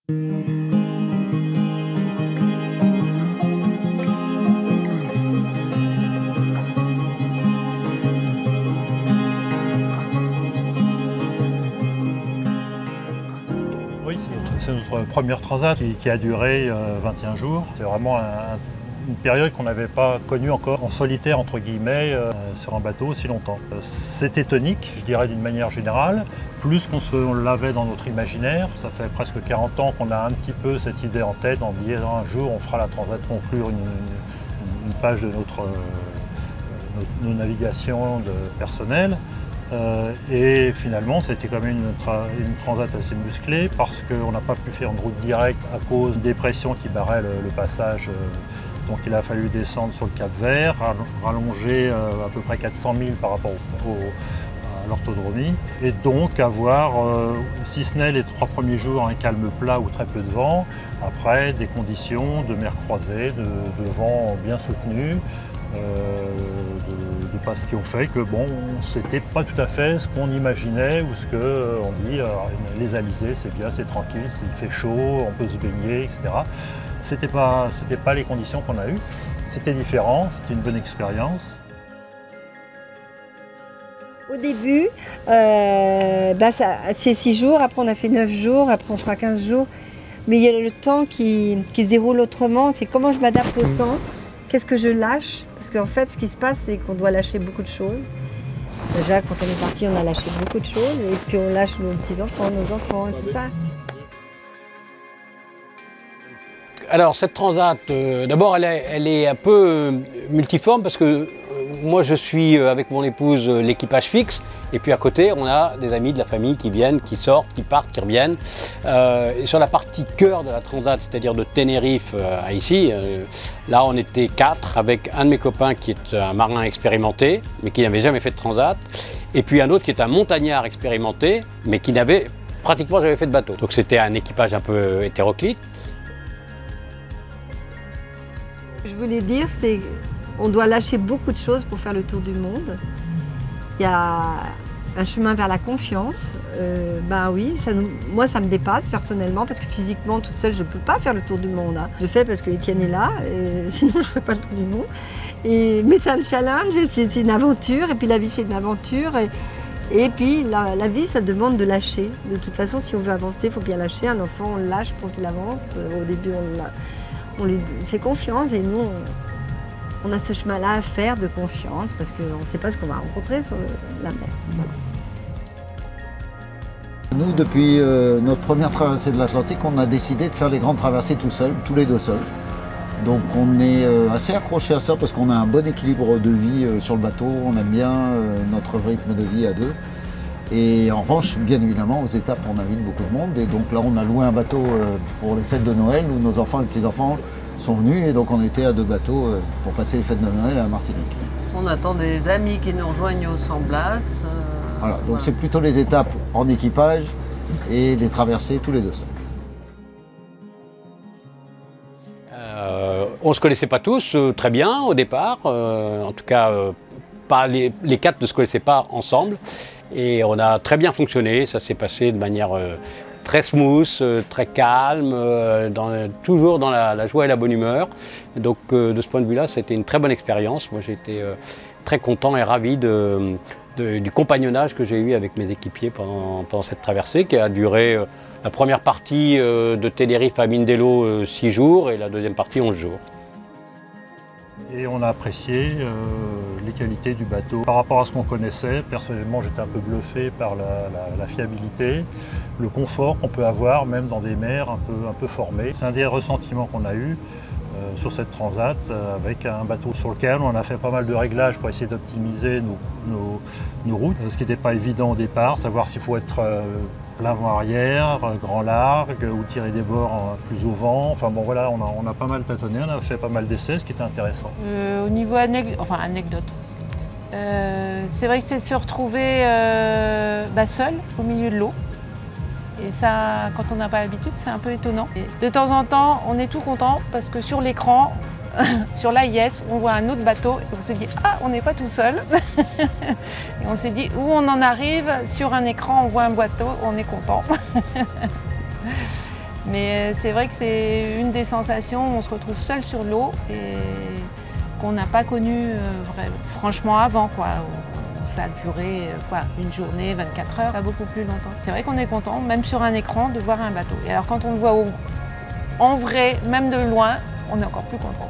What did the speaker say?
Oui, c'est notre première transat qui a duré 21 jours. C'est vraiment une période qu'on n'avait pas connue encore en solitaire, entre guillemets, sur un bateau aussi longtemps. C'était tonique, je dirais d'une manière générale, plus qu'on l'avait dans notre imaginaire. Ça fait presque 40 ans qu'on a un petit peu cette idée en tête, en disant un jour on fera la transat conclure une page de nos navigations personnelles. Et finalement, c'était quand même une transat assez musclée parce qu'on n'a pas pu faire une route directe à cause des pressions qui barraient le passage. Donc il a fallu descendre sur le Cap Vert, rallonger à peu près 400 000 par rapport à l'orthodromie. Et donc avoir, si ce n'est les 3 premiers jours, un calme plat ou très peu de vent, après des conditions de mer croisée, de vent bien soutenu. De pas ce qui ont fait que bon, c'était pas tout à fait ce qu'on imaginait ou ce qu'on dit, les alizés c'est bien, c'est tranquille, il fait chaud, on peut se baigner, etc. C'était pas les conditions qu'on a eues, c'était différent, c'était une bonne expérience. Au début, c'est 6 jours, après on a fait 9 jours, après on fera 15 jours, mais il y a le temps qui se déroule autrement, c'est comment je m'adapte au temps, qu'est-ce que je lâche. Parce qu'en fait, ce qui se passe, c'est qu'on doit lâcher beaucoup de choses. Déjà, quand on est parti, on a lâché beaucoup de choses. Et puis, on lâche nos petits-enfants, nos enfants et tout ça. Alors, cette transat, d'abord, elle est un peu multiforme parce que moi, je suis avec mon épouse l'équipage fixe. Et puis, à côté, on a des amis de la famille qui viennent, qui sortent, qui partent, qui reviennent. Et sur la partie cœur de la transat, c'est-à-dire de Tenerife à ici, là, on était 4 avec un de mes copains qui est un marin expérimenté, mais qui n'avait jamais fait de transat. Et puis, un autre qui est un montagnard expérimenté, mais qui n'avait pratiquement jamais fait de bateau. Donc, c'était un équipage un peu hétéroclite. Je voulais dire, c'est qu'on doit lâcher beaucoup de choses pour faire le tour du monde. Il y a un chemin vers la confiance. Oui, moi ça me dépasse personnellement parce que physiquement, toute seule, je ne peux pas faire le tour du monde. Hein. Je le fais parce que Étienne est là, sinon je ne ferais pas le tour du monde. Mais c'est un challenge, et puis c'est une aventure, et puis la vie c'est une aventure. Et puis la vie, ça demande de lâcher. De toute façon, si on veut avancer, il faut bien lâcher. Un enfant, on le lâche pour qu'il avance. Au début, on lui fait confiance et nous, on a ce chemin-là à faire de confiance parce qu'on ne sait pas ce qu'on va rencontrer sur la mer. Voilà. Nous, depuis notre première traversée de l'Atlantique, on a décidé de faire les grandes traversées tout seuls, tous les deux seuls. Donc on est assez accroché à ça parce qu'on a un bon équilibre de vie sur le bateau, on aime bien notre rythme de vie à deux. Et en revanche, bien évidemment, aux étapes, on invite beaucoup de monde. Et donc là, on a loué un bateau pour les fêtes de Noël où nos enfants et petits-enfants sont venus. Et donc on était à 2 bateaux pour passer les fêtes de Noël à la Martinique. On attend des amis qui nous rejoignent au San Blas. Voilà, donc c'est plutôt les étapes en équipage et les traversées tous les deux seuls. On ne se connaissait pas tous très bien au départ. En tout cas, les 4 ne se connaissaient pas ensemble. Et on a très bien fonctionné, ça s'est passé de manière très smooth, très calme, toujours dans la joie et la bonne humeur. Donc de ce point de vue-là, c'était une très bonne expérience. Moi j'ai été très content et ravi du compagnonnage que j'ai eu avec mes équipiers pendant cette traversée qui a duré la première partie de Tenerife à Mindelo 6 jours et la deuxième partie 11 jours. Et on a apprécié les qualités du bateau. Par rapport à ce qu'on connaissait, personnellement j'étais un peu bluffé par la fiabilité, le confort qu'on peut avoir même dans des mers un peu formées. C'est un des ressentiments qu'on a eu sur cette transat avec un bateau sur lequel on a fait pas mal de réglages pour essayer d'optimiser nos routes. Ce qui n'était pas évident au départ, savoir s'il faut être plein vent arrière, grand largue ou tirer des bords plus au vent. Enfin bon voilà, on a pas mal tâtonné, on a fait pas mal d'essais, ce qui était intéressant. Au niveau anecdote, c'est vrai que c'est de se retrouver seul au milieu de l'eau. Et ça, quand on n'a pas l'habitude, c'est un peu étonnant. Et de temps en temps, on est tout content parce que sur l'écran, sur l'AIS, on voit un autre bateau et on se dit « Ah, on n'est pas tout seul !» Et on s'est dit « Où on en arrive ?» Sur un écran, on voit un bateau, on est content. Mais c'est vrai que c'est une des sensations où on se retrouve seul sur l'eau et qu'on n'a pas connu franchement avant, quoi. Ça a duré une journée, 24 heures, pas beaucoup plus longtemps. C'est vrai qu'on est content, même sur un écran, de voir un bateau. Et alors quand on le voit en vrai, même de loin, on est encore plus content.